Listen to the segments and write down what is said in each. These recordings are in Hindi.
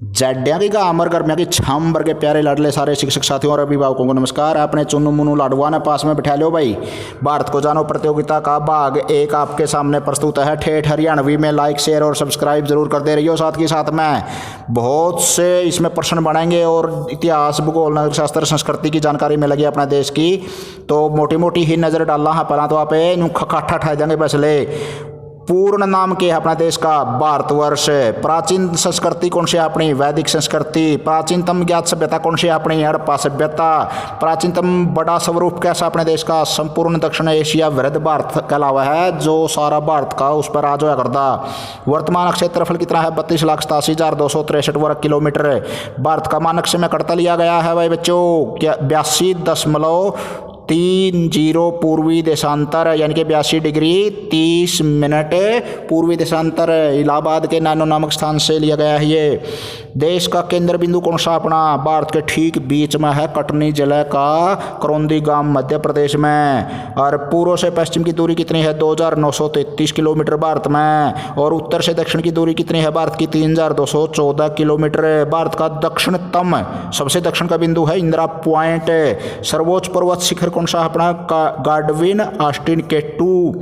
जड्डिया की गामर गर्मिया की छाम वर्गे प्यारे लाडले सारे शिक्षक साथियों और अभिभावकों को नमस्कार। अपने चुन्नू मुन्नू लाडुआ ने पास में बिठा लो भाई। भारत को जानो प्रतियोगिता का भाग एक आपके सामने प्रस्तुत है। ठेठ हरियाणवी में लाइक शेयर और सब्सक्राइब जरूर कर दे रही हो। साथ ही साथ में बहुत से इसमें प्रश्न बनाएंगे और इतिहास भूगोल नागरिक शास्त्र संस्कृति की जानकारी मिलेगी अपने देश की। तो मोटी मोटी ही नज़र डालना है। पहला तो आप खट्ठा ठा देंगे फैसले। पूर्ण नाम के है अपना देश का भारतवर्ष। प्राचीन संस्कृति कौन सी है अपनी? वैदिक संस्कृति। प्राचीनतम ज्ञात सभ्यता कौन सी है अपनी? हड़प्पा सभ्यता। प्राचीनतम बड़ा स्वरूप कैसा अपने देश का? संपूर्ण दक्षिण एशिया वृहद भारत कहलावा है, जो सारा भारत का उस पर राज होया करता। वर्तमान क्षेत्रफल कितना है? 32,87,263 वर्ग किलोमीटर। भारत का मानक समय कटता लिया गया है भाई बच्चों 82.30 पूर्वी देशांतर, यानी कि 82 डिग्री 30 मिनट पूर्वी देशांतर इलाहाबाद के नैनो नामक स्थान से लिया गया है। ये देश का केंद्र बिंदु कौन सा अपना? भारत के ठीक बीच में है कटनी जिले का करौंदी गांव मध्य प्रदेश में। और पूर्व से पश्चिम की दूरी कितनी है? 2,933 किलोमीटर भारत में। और उत्तर से दक्षिण की दूरी कितनी है भारत की? 3,214 किलोमीटर। भारत का दक्षिणतम सबसे दक्षिण का बिंदु है इंदिरा पॉइंट। सर्वोच्च पर्वत शिखर कौन सा अपना? Godwin Austen K two.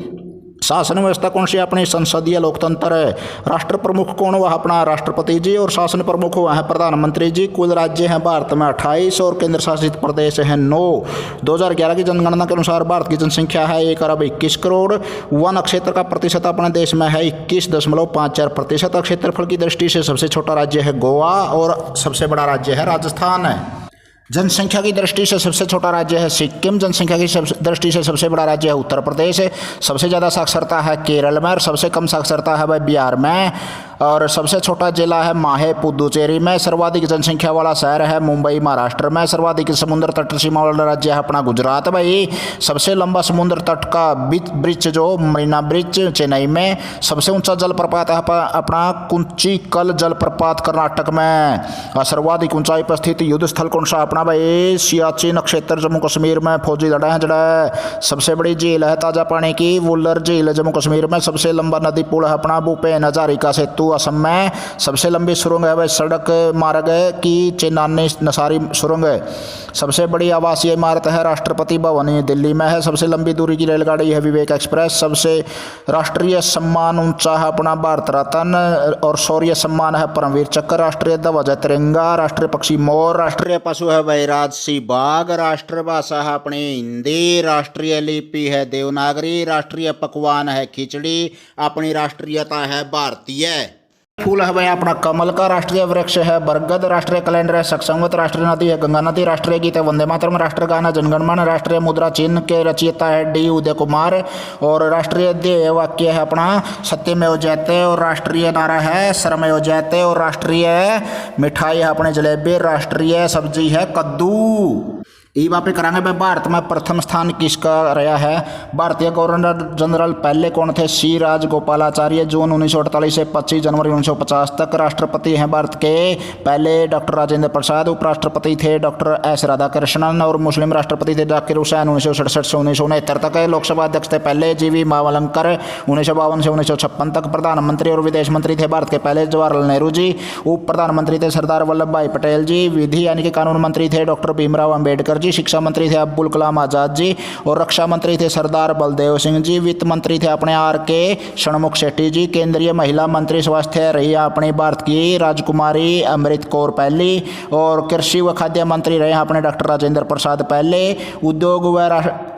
शासन व्यवस्था कौन सी अपनी? संसदीय लोकतंत्र है। राष्ट्र प्रमुख कौन हुआ अपना? राष्ट्रपति जी। और शासन प्रमुख हुआ है प्रधानमंत्री जी। कुल राज्य हैं भारत में 28 और केंद्र शासित प्रदेश हैं 9। 2011 की जनगणना के अनुसार भारत की जनसंख्या है 1,21 करोड़। वन क्षेत्र का प्रतिशत अपने देश में है 21.54%। क्षेत्रफल की दृष्टि से सबसे छोटा राज्य है गोवा और सबसे बड़ा राज्य है राजस्थान है। जनसंख्या की दृष्टि से सबसे छोटा राज्य है सिक्किम। जनसंख्या की दृष्टि से सबसे बड़ा राज्य है उत्तर प्रदेश। सबसे ज़्यादा साक्षरता है केरल में और सबसे कम साक्षरता है भाई बिहार में। और सबसे छोटा जिला है माहे पुदुचेरी में। सर्वाधिक जनसंख्या वाला शहर है मुंबई महाराष्ट्र में। सर्वाधिक समुद्र तट सीमा वाला राज्य है अपना गुजरात भाई। सबसे लंबा समुद्र तट का ब्रिज जो मरीना ब्रिज चेन्नई में। सबसे ऊंचा जलप्रपात है अपना कुंचिकल जलप्रपात कर्नाटक में। और सर्वाधिक ऊंचाई पर स्थित युद्ध स्थल कौन सा अपना भाई? सियाचिन क्षेत्र जम्मू कश्मीर में। फौजी लड़ाई है जड़ा। सबसे बड़ी झील है ताज़ा पानी की वुलर झील जम्मू कश्मीर में। सबसे लंबा नदी पुल है अपना भूपेन हजारिका सेतु असम में। सबसे लंबी सुरंग है भाई सड़क मार्ग की चेन्नई नसारी सुरंग। सबसे बड़ी आवासीय इमारत है राष्ट्रपति भवन दिल्ली में है। सबसे लंबी दूरी की रेलगाड़ी है विवेक एक्सप्रेस। सबसे राष्ट्रीय सम्मान ऊंचा है अपना भारत रत्न और शौर्य सम्मान है परमवीर चक्र। राष्ट्रीय ध्वज है तिरंगा। राष्ट्रीय पक्षी मोर। राष्ट्रीय पशु है भाई राजसी बाघ। राष्ट्रभाषा है अपनी हिंदी। राष्ट्रीय लिपि है देवनागरी। राष्ट्रीय पकवान है खिचड़ी। अपनी राष्ट्रीयता है भारतीय। फूल है भाई अपना कमल का। राष्ट्रीय वृक्ष है बरगद। राष्ट्रीय कैलेंडर है सक्संवत। राष्ट्रीय नदी है गंगा नदी। राष्ट्रीय गीत है वंदे मातरम। राष्ट्रीय गाना जनगणमन। राष्ट्रीय मुद्रा चिन्ह के रचयिता है डी उदय कुमार। और राष्ट्रीय ध्येय वाक्य है अपना सत्यमेव जयते। और राष्ट्रीय नारा है सरमेव जयते। और राष्ट्रीय मिठाई है अपने जलेबी। राष्ट्रीय सब्जी है कद्दू। ये वहाँ पे करांगे भाई भारत में प्रथम स्थान किसका रहा है? भारतीय गवर्नर जनरल पहले कौन थे? सी राजगोपालाचार्य। जून 1948 से 25 जनवरी 1950 तक। राष्ट्रपति हैं भारत के पहले डॉक्टर राजेंद्र प्रसाद। उपराष्ट्रपति थे डॉक्टर एस राधाकृष्णन। और मुस्लिम राष्ट्रपति थे जाकिर हुसैन 1967 से 1969 तक। लोकसभा अध्यक्ष थे पहले जीवी मावलंकर 1952 से 1956 तक। प्रधानमंत्री और विदेश मंत्री थे भारत के पहले जवाहरलाल नेहरू जी। उप प्रधानमंत्री थे सरदार वल्लभ भाई पटेल जी। विधि यानी कि कानून मंत्री थे डॉक्टर भीमराव अम्बेडकर जी। शिक्षा मंत्री थे अब्दुल कलाम आजाद जी। और रक्षा मंत्री थे सरदार बलदेव सिंह जी। वित्त मंत्री थे अपने आर के षणमुख शेट्टी जी। केंद्रीय महिला मंत्री स्वास्थ्य रही अपने भारत की राजकुमारी अमृत कौर पहली। और कृषि व खाद्य मंत्री रहे अपने डॉक्टर राजेंद्र प्रसाद पहले। उद्योग व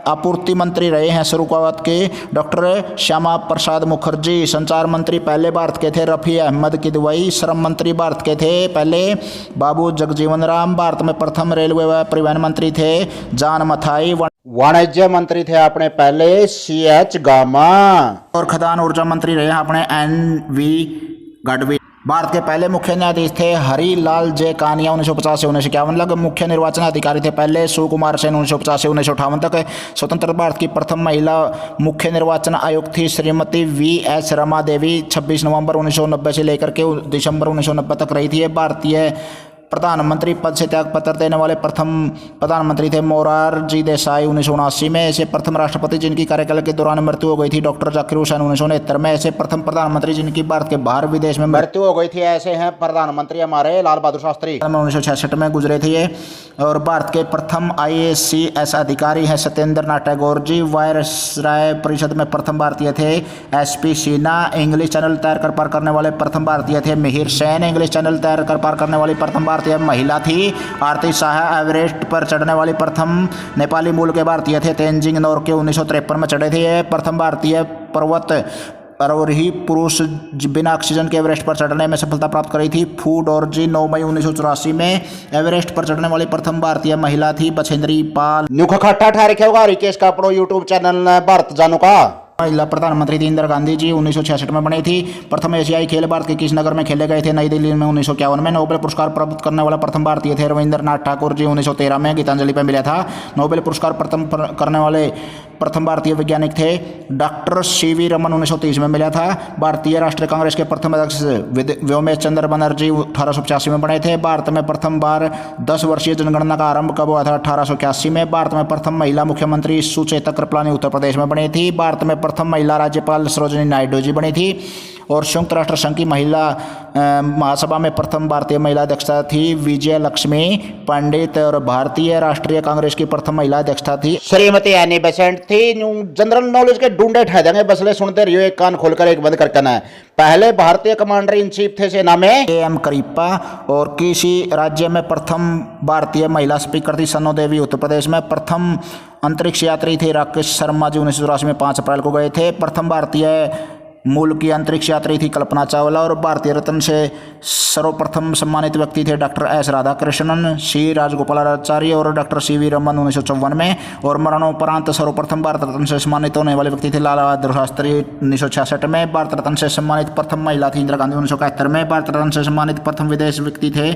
आपूर्ति मंत्री रहे हैं शुरुआत के डॉक्टर श्यामा प्रसाद मुखर्जी। संचार मंत्री पहले भारत के थे रफ़ी अहमद किदवई। श्रम मंत्री भारत के थे पहले बाबू जगजीवन राम। भारत में प्रथम रेलवे व परिवहन मंत्री थे जान मथाई। वाणिज्य मंत्री थे अपने पहले CH गामा। और खदान ऊर्जा मंत्री रहे अपने NV गढ़वी। भारत के पहले मुख्य न्यायाधीश थे हरी लाल जे कानिया 1950 से 1951 तक। मुख्य निर्वाचन अधिकारी थे पहले सुकुमार सेन 1950 से 1958 तक। स्वतंत्र भारत की प्रथम महिला मुख्य निर्वाचन आयुक्त थी श्रीमती VS रमा देवी। 26 नवंबर 1990 से लेकर के दिसंबर 1990 तक रही थी। भारतीय प्रधानमंत्री पद से त्याग पत्र देने वाले प्रथम प्रधानमंत्री थे मोरारजी देसाई 1979 में। ऐसे प्रथम राष्ट्रपति जिनकी कार्यकाल के दौरान मृत्यु हो गई थी डॉक्टर जाकिर हुसैन 1969 में। ऐसे प्रथम प्रधानमंत्री जिनकी भारत के बाहर विदेश में मृत्यु हो गई थी ऐसे हैं प्रधानमंत्री हमारे लाल बहादुर शास्त्री 1966 में गुजरे थे। और भारत के प्रथम IACS अधिकारी हैं सत्येंद्र नाथ टैगोर जी। वायसराय परिषद में प्रथम भारतीय थे SP सिन्हा। इंग्लिश चैनल तैर कर पार करने वाले प्रथम भारतीय थे मिहिर सेन। इंग्लिश चैनल तैर कर पार करने वाली प्रथम भारतीय महिला थी आरती शाह। एवरेस्ट पर चढ़ने वाली प्रथम नेपाली मूल के भारतीय थे तेंजिंग नोर्गे 1953 में चढ़े थे। यह प्रथम भारतीय पर्वत आरोही पुरुष बिना ऑक्सीजन के एवरेस्ट पर चढ़ने में सफलता प्राप्त करी थी। फू डोरजी 9 मई 1984 में एवरेस्ट पर चढ़ने वाली प्रथम भारतीय महिला थी। बछेंद्री पाल न्यूखट्टा ठहर के होगा रिकेश का अपनो यूट्यूब चैनल भारत जानू का महिला प्रधानमंत्री थी इंदिरा गांधी जी 1966 में बनी थी। प्रथम एशियाई खेल भारत के किस नगर में खेले गए थे नई दिल्ली में 1951 में। नोबेल पुरस्कार प्राप्त करने वाला प्रथम भारतीय थे रविंद्रनाथ ठाकुर जी 1913 में गीतांजलि पर मिला था। नोबेल पुरस्कार प्रथम करने वाले प्रथम भारतीय वैज्ञानिक थे डॉक्टर CV रमन 1930 में मिला था। भारतीय राष्ट्रीय कांग्रेस के प्रथम अध्यक्ष व्योमेश चंद्र बनर्जी 1885 में बने थे। भारत में प्रथम बार 10 वर्षीय जनगणना का आरंभ कब हुआ था 1881 में। भारत में प्रथम महिला मुख्यमंत्री सुचेता कृपलानी उत्तर प्रदेश में बनी थी। भारत में प्रथम महिला राज्यपाल सरोजिनी नायडू जी बनी थी। और संयुक्त राष्ट्र संघ की महिला महासभा में प्रथम भारतीय महिला अध्यक्षता थी विजय लक्ष्मी पंडित। और भारतीय राष्ट्रीय कांग्रेस की प्रथम महिला अध्यक्षता थी श्रीमती एनी बेसेंट थी। जनरल नॉलेज के ढूंढे ठह देंगे बसले सुनते रहियो एक कान खोलकर एक बंद करके ना। पहले भारतीय कमांडर इन चीफ थे सेना में AM करीप्पा। और किसी राज्य में प्रथम भारतीय महिला स्पीकर थी सनो देवी उत्तर प्रदेश में। प्रथम अंतरिक्ष यात्री थे राकेश शर्मा जी 1984 में 5 अप्रैल को गए थे। प्रथम भारतीय मूल की अंतरिक्ष यात्री थी कल्पना चावला। और भारतीय रत्न से सर्वप्रथम सम्मानित व्यक्ति थे doctor S Radhakrishnan C Rajagopalachari और डॉक्टर CV रमन 1954 में। और मरणोपरांत सर्वप्रथम भारत रत्न से सम्मानित होने वाले व्यक्ति थे लाल बहादुर शास्त्री 1966 में। भारत रत्न से सम्मानित प्रथम महिला थी इंदिरा गांधी 1971 में। भारत रत्न से सम्मानित प्रथम विदेश व्यक्ति थे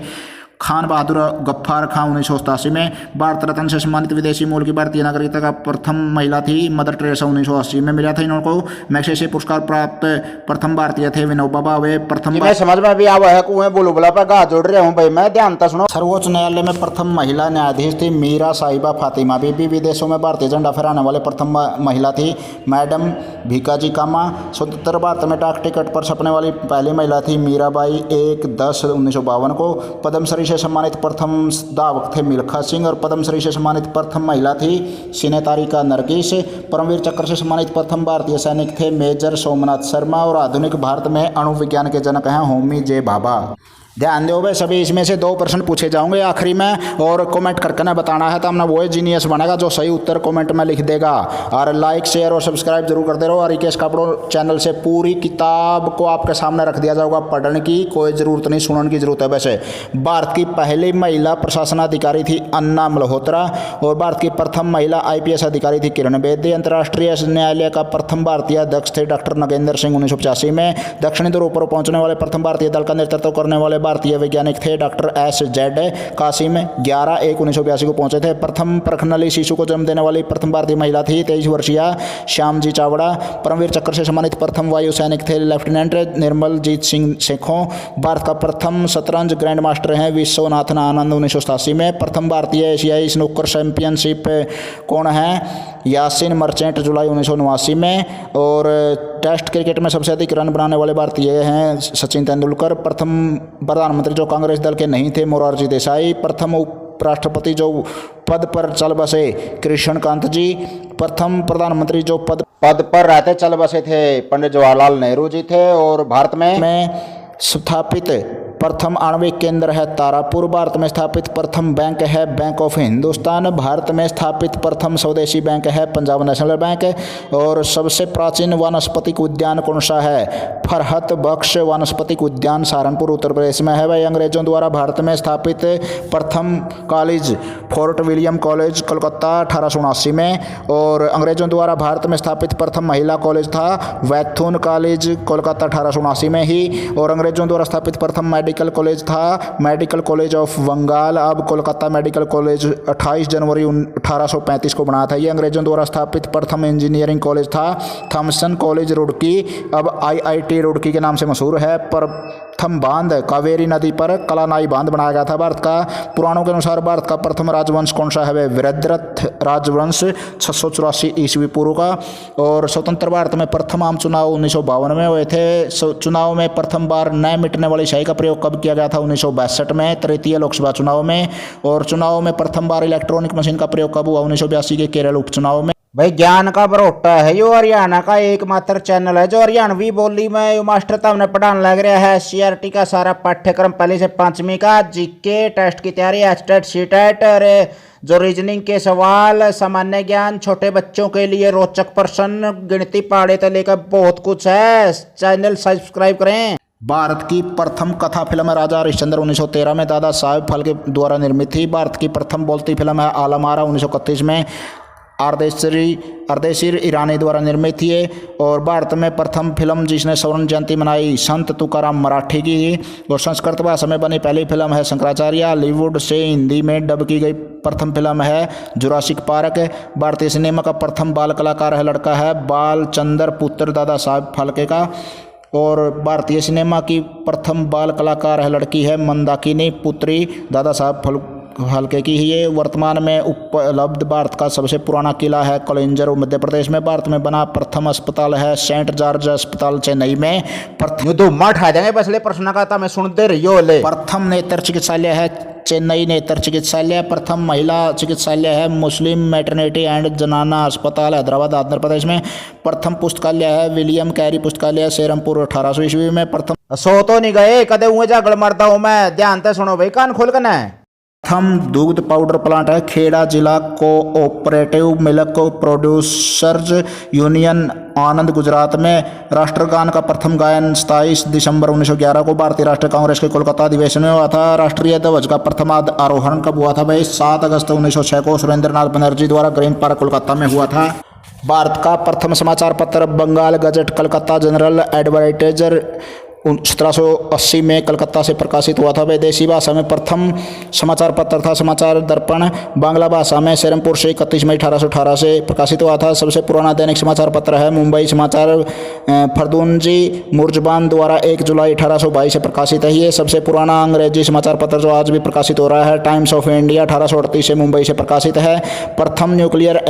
खान बहादुर गफ्फार खान 1987 में। भारत रत्न से सम्मानित विदेशी मूल की भारतीय नागरिकता का प्रथम महिला थी मदर टेरेसा 1980 में मिला था इनको। मैग्सेसे पुरस्कार प्राप्त प्रथम भारतीय थे विनोबा भावे। प्रथम मैं समझ में भी आवा है कुएं बोलो बोला पर गा जोड़ रहा हूं भाई मैं ध्यान था सुनो। सर्वोच्च न्यायालय में प्रथम महिला न्यायाधीश थी मीरा साहिबा फातिमा बीबी। विदेशों में भारतीय झंडा फहराने वाले प्रथम महिला थी मैडम भीकाजी कामा। स्वतंत्र भारत में डाक टिकट पर छपने वाली पहली महिला थी मीराबाई 1/10/1952 को। पद्मश्री से सम्मानित प्रथम दावक थे मिल्खा सिंह। और पद्मश्री से सम्मानित प्रथम महिला थी सिनेतारिका नरगिस। परमवीर चक्र से सम्मानित प्रथम भारतीय सैनिक थे मेजर सोमनाथ शर्मा। और आधुनिक भारत में अणु विज्ञान के जनक हैं होमी जे भाभा। ध्यान दो भाई सभी इसमें से 2 प्रश्न पूछे जाओगे आखिरी में और कमेंट करके ना बताना है तो हमने वो जीनियस बनेगा जो सही उत्तर कमेंट में लिख देगा। और लाइक शेयर और सब्सक्राइब जरूर करते रहो। और रिकेश कापड़ो चैनल से पूरी किताब को आपके सामने रख दिया जाएगा पढ़ने की कोई ज़रूरत नहीं सुनने की ज़रूरत है। वैसे भारत की पहली महिला प्रशासनाधिकारी थी अन्ना मल्होत्रा। और भारत की प्रथम महिला IPS अधिकारी थी किरण बेदी। अंतर्राष्ट्रीय न्यायालय का प्रथम भारतीय अध्यक्ष थे डॉक्टर नगेंद्र सिंह 1985 में। दक्षिणी ध्रुव पर पहुंचने वाले प्रथम भारतीय दल का नेतृत्व करने वाले भारतीय वैज्ञानिक थे डॉक्टर SZ कासिम 11/1/1982 को पहुंचे थे। प्रथम परखनली शिशु को जन्म देने वाली प्रथम भारतीय महिला थी 23 वर्षीय श्यामजी चावड़ा। परमवीर चक्र से सम्मानित प्रथम वायु सैनिक थे लेफ्टिनेंट निर्मलजीत सिंह सेखों। भारत का प्रथम शतरंज ग्रैंड मास्टर हैं विश्वनाथन आनंद 1987 में। प्रथम भारतीय एशियाई स्नूकर चैंपियनशिप कौन है यासिन मर्चेंट जुलाई 1989 में। और टेस्ट क्रिकेट में सबसे अधिक रन बनाने वाले भारतीय हैं सचिन तेंदुलकर। प्रथम प्रधानमंत्री जो कांग्रेस दल के नहीं थे मोरारजी देसाई। प्रथम उपराष्ट्रपति जो पद पर चल बसे कृष्णकांत जी। प्रथम प्रधानमंत्री जो पद पर रहते चल बसे थे पंडित जवाहरलाल नेहरू जी थे। और भारत में स्थापित प्रथम आणविक केंद्र है तारापुर। भारत में स्थापित प्रथम बैंक है बैंक ऑफ हिंदुस्तान। भारत में स्थापित प्रथम स्वदेशी बैंक है पंजाब नेशनल बैंक। और सबसे प्राचीन वानस्पतिक उद्यान कौन सा है फरहत बख्श वानस्पतिक उद्यान सहारनपुर उत्तर प्रदेश में है। वह अंग्रेजों द्वारा भारत में स्थापित प्रथम college fort William college Kolkata 1879 में। और अंग्रेजों द्वारा भारत में स्थापित प्रथम महिला कॉलेज था वैथुन कॉलेज कोलकाता 1879 में ही। और अंग्रेजों द्वारा स्थापित प्रथम मेडिकल कॉलेज था मेडिकल कॉलेज ऑफ बंगाल। अब कोलकाता मेडिकल कॉलेज 28 जनवरी 1835 को बना था। ये अंग्रेजों द्वारा स्थापित प्रथम इंजीनियरिंग कॉलेज था थॉमसन कॉलेज रुड़की। अब IIT कावेरी रुड़की के नाम से मशहूर है। प्रथम बांध कावेरी नदी पर कलानाई बांध बनाया गया था। भारत का पुराणों के अनुसार भारत का प्रथम राजवंश कौन सा है? वह वृद्धरथ राजवंश 684 ईस्वी पूर्व का। और स्वतंत्र भारत में प्रथम आम चुनाव 1952 में हुए थे। चुनाव में प्रथम बार न मिटने वाली स्याही का प्रयोग कब किया गया था? 1962 में, तृतीय लोकसभा चुनाव में। और चुनाव में प्रथम बार इलेक्ट्रॉनिक मशीन का प्रयोग कब हुआ? 1982 के केरल उपचुनाव में। भाई ज्ञान का बरोटा है यो, हरियाणा का एकमात्र चैनल है जो हरियाणवी बोली में यो मास्टर तमने पढ़ाने लग रहा है। सीआरटी का सारा पाठ्यक्रम पहली से पांचवी का, जीके टेस्ट की तैयारी, एचटेट सीटेट, और जो रीजनिंग के सवाल, सामान्य ज्ञान, छोटे बच्चों के लिए रोचक प्रश्न, गिनती पहाड़े से लेकर बहुत कुछ है। चैनल सब्सक्राइब करें। भारत की प्रथम कथा फिल्म राजा हरिश्चंद्र 1913 में दादा साहेब फाल्के द्वारा निर्मित थी। भारत की प्रथम बोलती फिल्म है आलमारा 1931 में अर्देशीर ईरानी द्वारा निर्मित थी। और भारत में प्रथम फिल्म जिसने स्वर्ण जयंती मनाई संत तुकाराम मराठी की। और संस्कृत भाषा में बनी पहली फिल्म है शंकराचार्य। हॉलीवुड से हिंदी में डब की गई प्रथम फिल्म है जुरासिक पार्क। भारतीय सिनेमा का प्रथम बाल कलाकार है लड़का है बालचंद्र पुत्र दादा साहेब फाल्के का। और भारतीय सिनेमा की प्रथम बाल कलाकार है लड़की है मंदाकिनी पुत्री दादा साहेब फाल्के की। ये वर्तमान में उपलब्ध भारत का सबसे पुराना किला है कलिंजर मध्य प्रदेश में। भारत में बना प्रथम अस्पताल है सेंट जॉर्ज अस्पताल चेन्नई में। प्रश्न का मैं सुनते रहियो ले। प्रथम नेत्र चिकित्सालय है चेन्नई नेत्र चिकित्सालय। प्रथम महिला चिकित्सालय है मुस्लिम मैटरनिटी एंड जनाना अस्पताल हैदराबाद आंध्र प्रदेश में। प्रथम पुस्तकालय है विलियम कैरी पुस्तकालय सेरमपुर 1800 ईस्वी में। प्रथम सो तो नहीं गए कदे हुए जागड़ मरता हूँ मैं, ध्यान से सुनो भाई, कान खोल कर ना। प्रथम दूध पाउडर प्लांट है खेड़ा जिला कोऑपरेटिव मिल्क प्रोड्यूसर्स यूनियन आनंद गुजरात में। राष्ट्रगान का प्रथम गायन 27 दिसंबर 1911 को भारतीय राष्ट्रीय कांग्रेस के कोलकाता अधिवेशन में हुआ था। राष्ट्रीय ध्वज का प्रथम आरोहण कब हुआ था भाई? 7 अगस्त 1906 को सुरेंद्र नाथ बनर्जी द्वारा ग्रीन पार्क कोलकाता में हुआ था। भारत का प्रथम समाचार पत्र Bengal gazette Calcutta general advertiser 1780 में कलकत्ता से प्रकाशित हुआ था। विदेशी भाषा में प्रथम समाचार पत्र था समाचार दर्पण। बांग्ला भाषा में सेरमपुर से 31 मई 1818 से प्रकाशित हुआ था। सबसे पुराना दैनिक समाचार पत्र है मुंबई समाचार फरदूनजी मुर्जबान द्वारा 1 जुलाई 1822 से प्रकाशित है। ये सबसे पुराना अंग्रेजी समाचार पत्र जो आज भी प्रकाशित हो रहा है। टाइम्स ऑफ इंडिया 1838 से मुंबई से प्रकाशित है। प्रथम न्यूक्लियर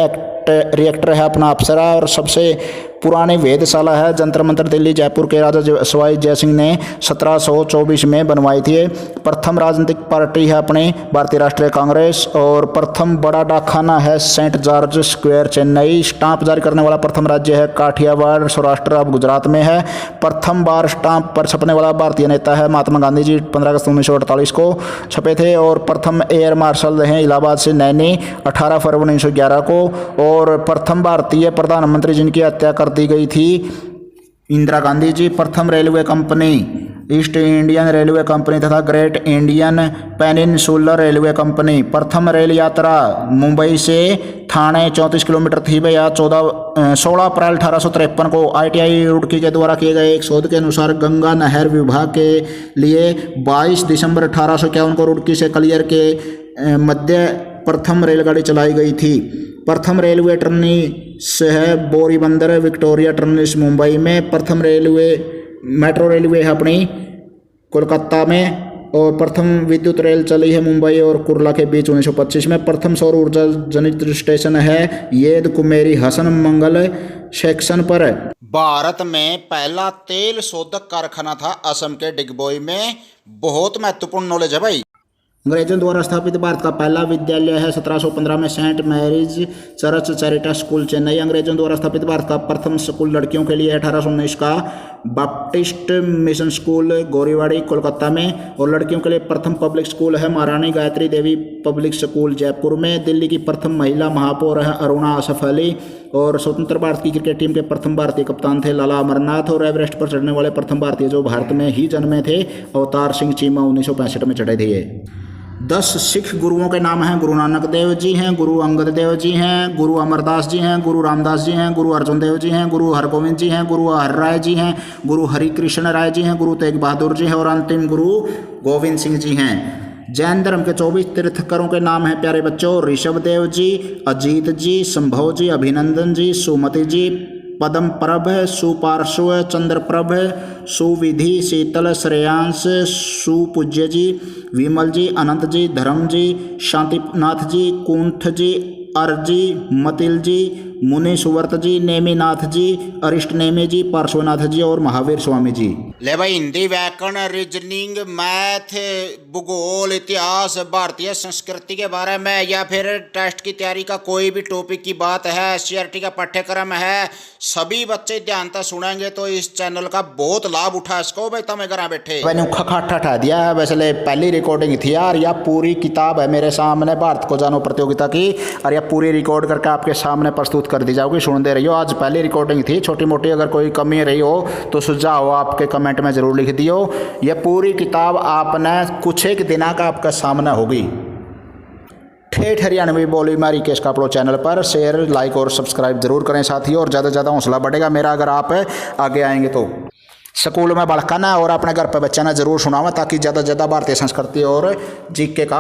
रिएक्टर है अपना अप्सरा। और सबसे पुरानी वेधशाला है जंतर मंतर दिल्ली जयपुर के राजा सवाई जय सिंह ने 1724 में बनवाई थी। प्रथम राजनीतिक पार्टी है अपनी भारतीय राष्ट्रीय कांग्रेस। और प्रथम बड़ा डाकखाना है saint George square Chennai. Stamp जारी करने वाला प्रथम राज्य है काठियावाड़ सौराष्ट्र अब गुजरात में है। प्रथम बार स्टाम्प पर छपने वाला भारतीय नेता है महात्मा गांधी जी 15 अगस्त 1948 को छपे थे। और प्रथम एयर मार्शल हैं इलाहाबाद से नैनी 18 फरवरी 1911 को। और प्रथम भारतीय प्रधानमंत्री जिनकी हत्या कर दी गई थी इंदिरा गांधी जी। प्रथम railway company east Indian railway company तथा great Indian peninsular railway company. प्रथम रेल यात्रा मुंबई से ठाणे 34 किलोमीटर थी भैया 16 अप्रैल 1853 को ITI रुड़की के द्वारा किए गए एक शोध के अनुसार गंगा नहर विभाग के लिए 22 दिसंबर 1851 को रुड़की से कलियर के मध्य प्रथम रेलगाड़ी चलाई गई थी। प्रथम रेलवे टर्मिनस है बोरीबंदर विक्टोरिया टर्मिनस मुंबई में। प्रथम रेलवे मेट्रो रेलवे है अपनी कोलकाता में। और प्रथम विद्युत रेल चली है मुंबई और कुर्ला के बीच 1925 में। प्रथम सौर ऊर्जा जनित स्टेशन है येद कुमेरी हसन मंगल सेक्शन पर। भारत में पहला तेल शोधक कारखाना था असम के डिगबोई में। बहुत महत्वपूर्ण नॉलेज है भाई। अंग्रेजों द्वारा स्थापित भारत का पहला विद्यालय है 1715 में saint Mary's church charity school Chennai. अंग्रेजों द्वारा स्थापित भारत का प्रथम स्कूल लड़कियों के लिए 1819 का बाप्टिस्ट मिशन स्कूल गोरीवाड़ी कोलकाता में। और लड़कियों के लिए प्रथम पब्लिक स्कूल है महारानी गायत्री देवी पब्लिक स्कूल जयपुर में। दिल्ली की प्रथम महिला महापौर है अरुणा असफ अली। और स्वतंत्र भारत की क्रिकेट टीम के प्रथम भारतीय कप्तान थे लाला अमरनाथ। और एवरेस्ट पर चढ़ने वाले प्रथम भारतीय जो भारत में ही जन्मे थे अवतार सिंह चीमा 1965 में चढ़े थे। 10 सिख गुरुओं के नाम हैं। गुरु नानक देव जी हैं, गुरु अंगद देव जी हैं, गुरु अमरदास जी हैं, गुरु रामदास जी हैं, गुरु अर्जुन देव जी हैं, गुरु हरगोविंद जी हैं, गुरु हर राय जी हैं, गुरु हरिकृष्ण राय जी हैं, गुरु तेग बहादुर जी हैं और अंतिम गुरु गोविंद सिंह जी हैं। जैन धर्म के 24 तीर्थंकरों के नाम हैं प्यारे बच्चों। ऋषभ देव जी, अजीत जी, संभव जी, अभिनंदन जी, सुमति जी, पद्म प्रभ, सुपार्श्व, चंद्रप्रभ, सुविधि, शीतल, श्रेयांश, सुपूज्य जी, विमल जी, अनंत जी, धर्म जी, शांतिनाथ जी, कुंठ जी, अर्जी, मतिल जी, मुनि सुवर्त जी, नेमीनाथ जी, अरिष्ट नेमी जी, पार्श्वनाथ जी और महावीर स्वामी जी। ले भाई, हिंदी, व्याकरण, रीजनिंग, मैथ, भूगोल, इतिहास, भारतीय संस्कृति के बारे में या फिर टेस्ट की तैयारी का कोई भी टॉपिक की बात है, एससीईआरटी का पाठ्यक्रम है, सभी बच्चे ध्यान से सुनेंगे तो इस चैनल का बहुत लाभ उठा सको भाई। तमें घर बैठे मैंने खखाठा ठा दिया है। वैसे पहली रिकॉर्डिंग थी यार, या पूरी किताब है मेरे सामने भारत को जानो प्रतियोगिता की, और यह पूरी रिकॉर्ड करके आपके सामने प्रस्तुत कर दी जाओगी, सुन दे रही हो। आज पहली रिकॉर्डिंग थी, छोटी मोटी अगर कोई कमी रही हो तो सुझाव आपके कमेंट में ज़रूर लिख दियो। यह पूरी किताब आपने कुछ एक दिना का आपके सामने होगी। ठेठ हरियाणवी बोली मारी केस का अपलो चैनल पर शेयर, लाइक और सब्सक्राइब जरूर करें साथियों, और ज़्यादा से ज़्यादा हौसला बढ़ेगा मेरा अगर आप आगे आएंगे तो। स्कूल में बड़काना और अपने घर पर बच्चा ना जरूर सुनावा, ताकि ज़्यादा से ज़्यादा भारतीय संस्कृति और जीके का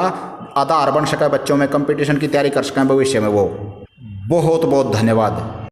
आधार बन सके, बच्चों में कंपटीशन की तैयारी कर सकें भविष्य में वो। बहुत बहुत धन्यवाद।